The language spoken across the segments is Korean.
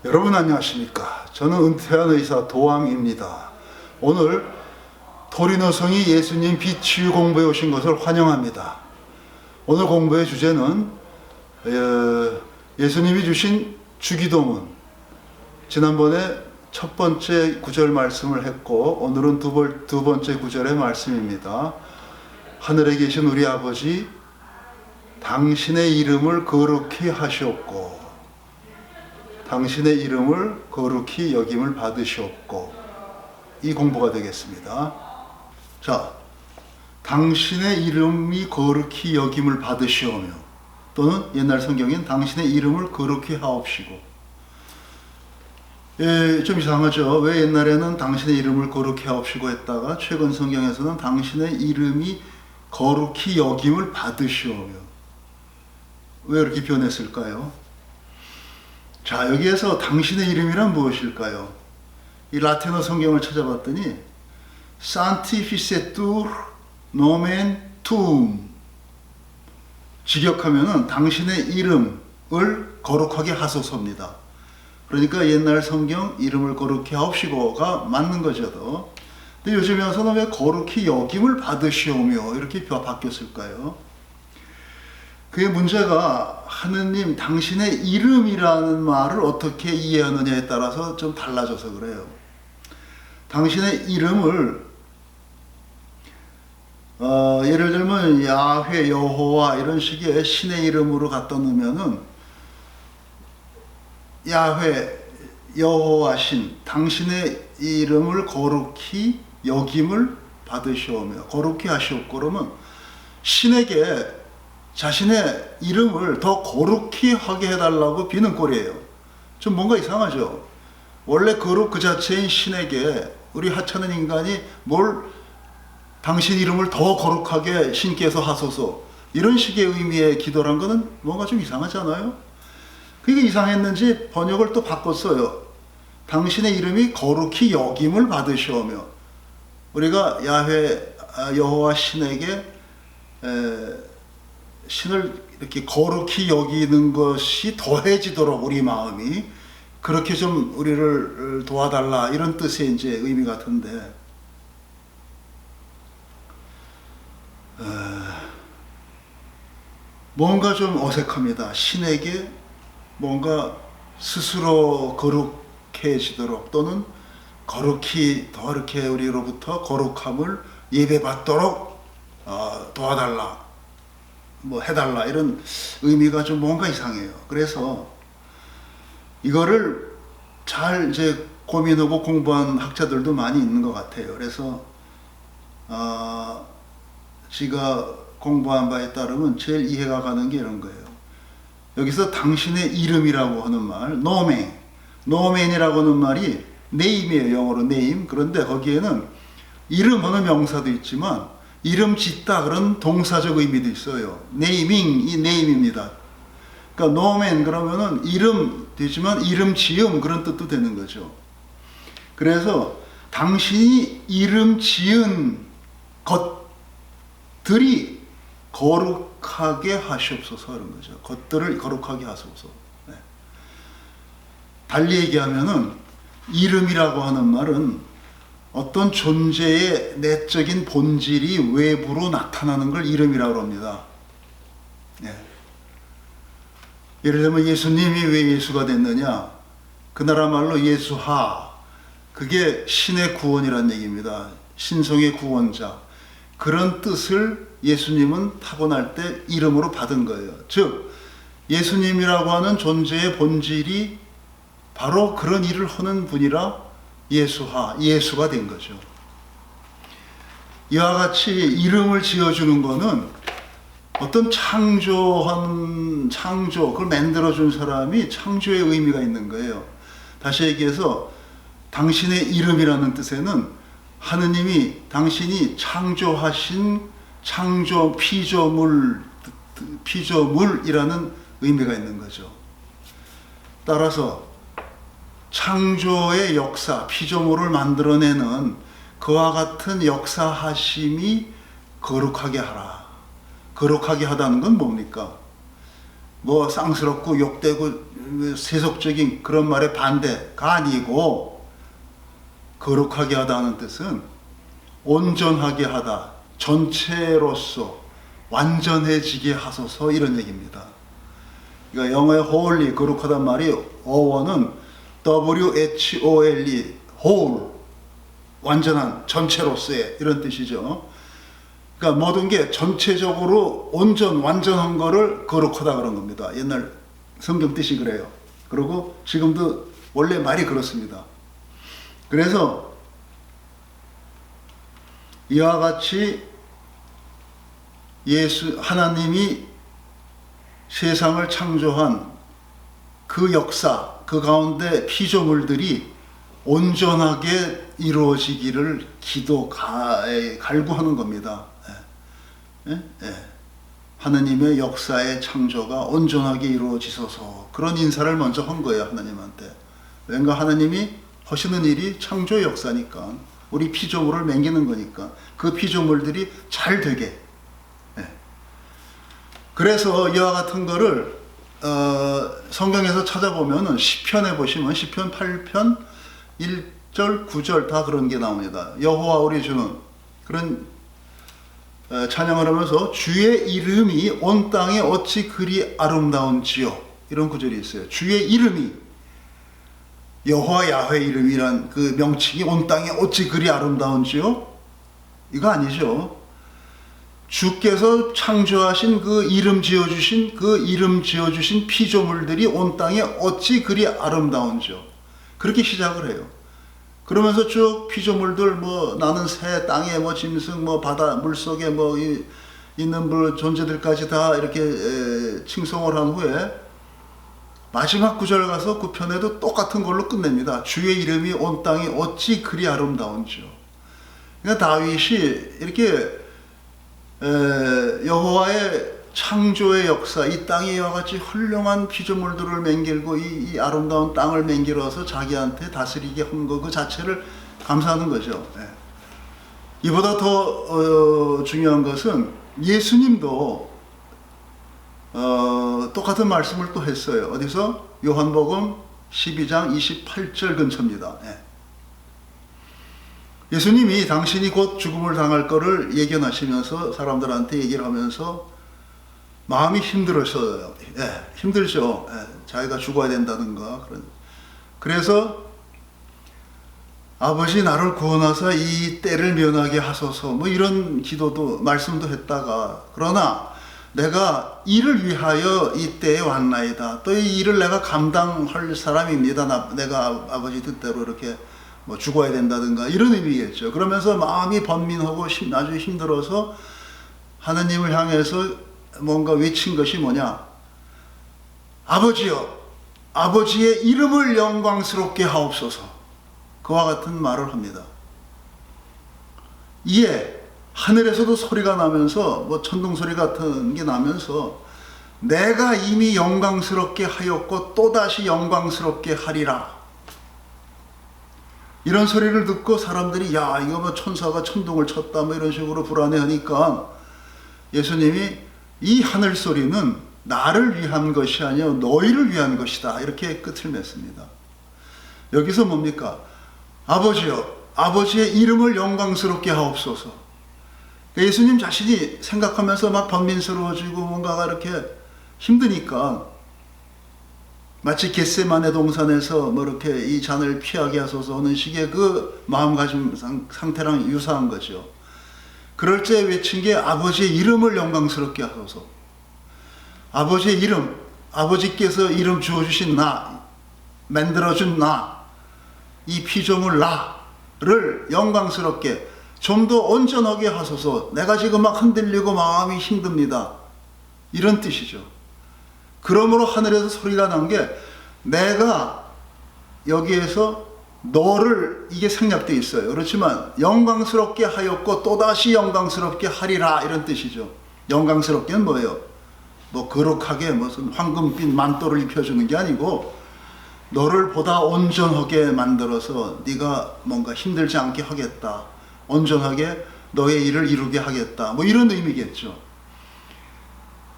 여러분 안녕하십니까? 저는 은퇴한 의사 도암입니다. 오늘 토리노성이 예수님 비치유 공부에 오신 것을 환영합니다. 오늘 공부의 주제는 예수님이 주신 주기도문. 지난번에 첫 번째 구절 말씀을 했고 오늘은 두 번째 구절의 말씀입니다. 하늘에 계신 우리 아버지, 당신의 이름을 거룩히 하시옵고 당신의 이름을 거룩히 여김을 받으시옵고, 이 공부가 되겠습니다. 자, 당신의 이름이 거룩히 여김을 받으시오며, 또는 옛날 성경엔 당신의 이름을 거룩히 하옵시고. 좀 이상하죠. 왜 옛날에는 당신의 이름을 거룩히 하옵시고 했다가 최근 성경에서는 당신의 이름이 거룩히 여김을 받으시오며. 왜 이렇게 변했을까요? 자, 여기에서 당신의 이름이란 무엇일까요? 이 라틴어 성경을 찾아봤더니 Sanctificetur nomen tuum, 직역하면은 당신의 이름을 거룩하게 하소서입니다. 그러니까 옛날 성경 이름을 거룩히 하옵시고가 맞는 거죠. 근데 요즘에서는 왜 거룩히 여김을 받으시오며 이렇게 바뀌었을까요? 그의 문제가 하느님 당신의 이름이라는 말을 어떻게 이해하느냐에 따라서 좀 달라져서 그래요. 당신의 이름을 예를 들면 야훼, 여호와 이런 식의 신의 이름으로 갖다 놓으면은 야훼, 여호와 신, 당신의 이름을 거룩히 여김을 받으시오며 거룩히 하시옵고, 그러면 신에게 자신의 이름을 더 거룩히 하게 해달라고 비는 꼴이에요. 좀 뭔가 이상하죠. 원래 거룩 그 자체인 신에게 우리 하찮은 인간이 뭘 당신 이름을 더 거룩하게 신께서 하소서, 이런 식의 의미의 기도란 거는 뭔가 좀 이상하잖아요. 그게 이상했는지 번역을 또 바꿨어요. 당신의 이름이 거룩히 여김을 받으시오며. 우리가 야훼, 여호와 신에게 신을 이렇게 거룩히 여기는 것이 더해지도록 우리 마음이 그렇게 좀 우리를 도와달라, 이런 뜻의 이제 의미 같은데, 뭔가 좀 어색합니다. 신에게 뭔가 스스로 거룩해지도록 또는 거룩히 더 이렇게 우리로부터 거룩함을 예배받도록 도와달라, 뭐 해달라, 이런 의미가 좀 뭔가 이상해요. 그래서 이거를 잘 이제 고민하고 공부한 학자들도 많이 있는 것 같아요. 그래서 제가 공부한 바에 따르면 제일 이해가 가는 게 이런 거예요. 여기서 당신의 이름이라고 하는 말, 노멘, 노멘이라고 하는 말이 네임이에요. 영어로 네임. 그런데 거기에는 이름 하는 명사도 있지만 이름 짓다 그런 동사적 의미도 있어요. 네이밍, 이 네임입니다. 그러니까 노멘 그러면은 이름 되지만 이름 지음 그런 뜻도 되는 거죠. 그래서 당신이 이름 지은 것들이 거룩하게 하시옵소서 하는 거죠. 것들을 거룩하게 하소서. 네. 달리 얘기하면은 이름이라고 하는 말은 어떤 존재의 내적인 본질이 외부로 나타나는 걸 이름이라고 합니다. 네. 예를 들면 예수님이 왜 예수가 됐느냐? 그 나라 말로 예수하, 그게 신의 구원이란 얘기입니다. 신성의 구원자. 그런 뜻을 예수님은 타고날 때 이름으로 받은 거예요. 즉 예수님이라고 하는 존재의 본질이 바로 그런 일을 하는 분이라 예수하, 예수가 된 거죠. 이와 같이 이름을 지어주는 거는 어떤 그걸 만들어준 사람이 창조의 의미가 있는 거예요. 다시 얘기해서 당신의 이름이라는 뜻에는 하느님이 당신이 창조하신 창조 피조물이라는 의미가 있는 거죠. 따라서 창조의 역사, 피조물을 만들어내는 그와 같은 역사하심이 거룩하게 하라. 거룩하게 하다는 건 뭡니까? 뭐 쌍스럽고 욕되고 세속적인 그런 말의 반대가 아니고, 거룩하게 하다는 뜻은 온전하게 하다, 전체로서 완전해지게 하소서, 이런 얘기입니다. 그러니까 영어의 holy, 거룩하단 말이 어원은 WHOLE, whole, 완전한, 전체로서의, 이런 뜻이죠. 그러니까 모든 게 전체적으로 완전한 거를 거룩하다 그런 겁니다. 옛날 성경 뜻이 그래요. 그리고 지금도 원래 말이 그렇습니다. 그래서 이와 같이 하나님이 세상을 창조한 그 역사, 그 가운데 피조물들이 온전하게 이루어지기를 갈구하는 겁니다. 하나님의 역사의 창조가 온전하게 이루어지소서, 그런 인사를 먼저 한 거예요, 하나님한테. 왠가 하나님이 하시는 일이 창조의 역사니까, 우리 피조물을 맹기는 거니까 그 피조물들이 잘 되게. 그래서 이와 같은 거를 성경에서 찾아보면은 시편에 보시면 시편 8편 1절 9절 다 그런 게 나옵니다. 여호와 우리 주는, 그런 찬양을 하면서 주의 이름이 온 땅에 어찌 그리 아름다운지요, 이런 구절이 있어요. 주의 이름이, 여호와 야훼 이름이란 그 명칭이 온 땅에 어찌 그리 아름다운지요? 이거 아니죠. 주께서 창조하신 그 이름 지어주신 피조물들이 온 땅에 어찌 그리 아름다운지요. 그렇게 시작을 해요. 그러면서 쭉 피조물들, 뭐 나는 새, 땅에 뭐 짐승, 뭐 바다 물속에 뭐 있는 존재들까지 다 이렇게 칭송을 한 후에 마지막 구절 가서 그 편에도 똑같은 걸로 끝냅니다. 주의 이름이 온 땅에 어찌 그리 아름다운지요. 그러니까 다윗이 이렇게 여호와의 창조의 역사, 이 땅에 이와 같이 훌륭한 피조물들을 맹길고 이 아름다운 땅을 맹길어서 자기한테 다스리게 한 거 그 자체를 감사하는 거죠. 이보다 더 중요한 것은 예수님도 똑같은 말씀을 또 했어요. 어디서? 요한복음 12장 28절 근처입니다. 예수님이 당신이 곧 죽음을 당할 거를 예견하시면서 사람들한테 얘기를 하면서 마음이 힘들었어요. 힘들죠. 자기가 죽어야 된다든가. 그래서 아버지 나를 구원하사 이 때를 면하게 하소서, 뭐 이런 기도도 말씀도 했다가, 그러나 내가 이를 위하여 이 때에 왔나이다. 또 이 일을 내가 감당할 사람입니다. 내가 아버지 뜻대로 이렇게 뭐 죽어야 된다든가, 이런 의미겠죠. 그러면서 마음이 번민하고 아주 힘들어서 하나님을 향해서 뭔가 외친 것이 뭐냐? 아버지여, 아버지의 이름을 영광스럽게 하옵소서. 그와 같은 말을 합니다. 이에 하늘에서도 소리가 나면서, 뭐 천둥 소리 같은 게 나면서, 내가 이미 영광스럽게 하였고 또다시 영광스럽게 하리라. 이런 소리를 듣고 사람들이 야, 이거 뭐 천사가 천둥을 쳤다 뭐 이런 식으로 불안해하니까 예수님이 이 하늘 소리는 나를 위한 것이 아니요 너희를 위한 것이다, 이렇게 끝을 맺습니다. 여기서 뭡니까? 아버지여, 아버지의 이름을 영광스럽게 하옵소서. 예수님 자신이 생각하면서 막 번민스러워지고 뭔가가 이렇게 힘드니까 마치 겟세마네 동산에서 뭐 이렇게 이 잔을 피하게 하소서 하는 식의 그 마음가짐 상태랑 유사한 거죠. 그럴 때 외친 게 아버지의 이름을 영광스럽게 하소서. 아버지의 이름, 아버지께서 이름 주어주신 나, 만들어준 나, 이 피조물 나를 영광스럽게 좀 더 온전하게 하소서. 내가 지금 막 흔들리고 마음이 힘듭니다. 이런 뜻이죠. 그러므로 하늘에서 소리가 난 게 내가 여기에서 너를, 이게 생략되어 있어요. 그렇지만 영광스럽게 하였고 또다시 영광스럽게 하리라, 이런 뜻이죠. 영광스럽게는 뭐예요? 뭐 거룩하게 무슨 황금빛 만도를 입혀주는 게 아니고 너를 보다 온전하게 만들어서 네가 뭔가 힘들지 않게 하겠다, 온전하게 너의 일을 이루게 하겠다, 뭐 이런 의미겠죠.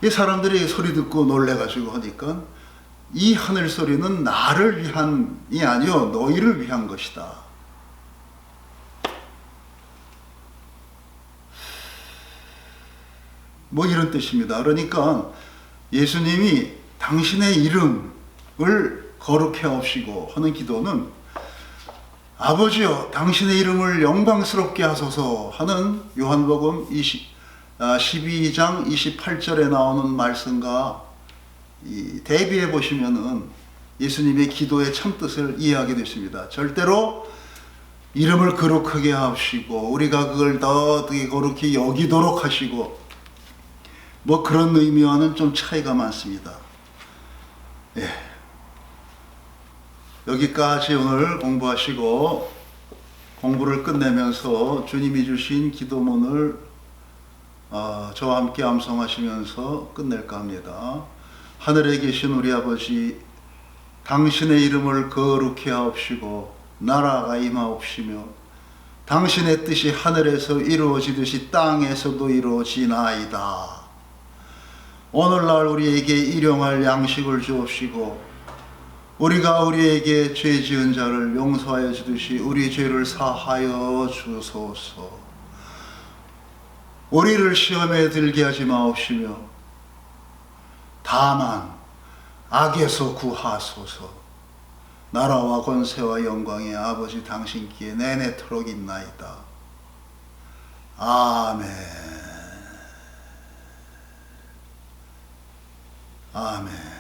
이 사람들이 소리 듣고 놀래가지고 하니까 이 하늘 소리는 나를 위한이 아니요 너희를 위한 것이다. 뭐 이런 뜻입니다. 그러니까 예수님이 당신의 이름을 거룩해 하옵시고 하는 기도는 아버지여 당신의 이름을 영광스럽게 하소서 하는 요한복음 12장 28절에 나오는 말씀과 대비해 보시면은 예수님의 기도의 참뜻을 이해하게 됐습니다. 절대로 이름을 거룩하게 하시고 우리가 그걸 더 거룩히 여기도록 하시고 뭐 그런 의미와는 좀 차이가 많습니다. 예. 여기까지 오늘 공부하시고 공부를 끝내면서 주님이 주신 기도문을 저와 함께 암송하시면서 끝낼까 합니다. 하늘에 계신 우리 아버지, 당신의 이름을 거룩히 하옵시고 나라가 임하옵시며 당신의 뜻이 하늘에서 이루어지듯이 땅에서도 이루어지나이다. 오늘날 우리에게 일용할 양식을 주옵시고 우리가 우리에게 죄 지은 자를 용서하여 주듯이 우리 죄를 사하여 주소서. 우리를 시험에 들게 하지 마옵시며 다만 악에서 구하소서. 나라와 권세와 영광이 아버지 당신께 내내토록 있나이다. 아멘. 아멘.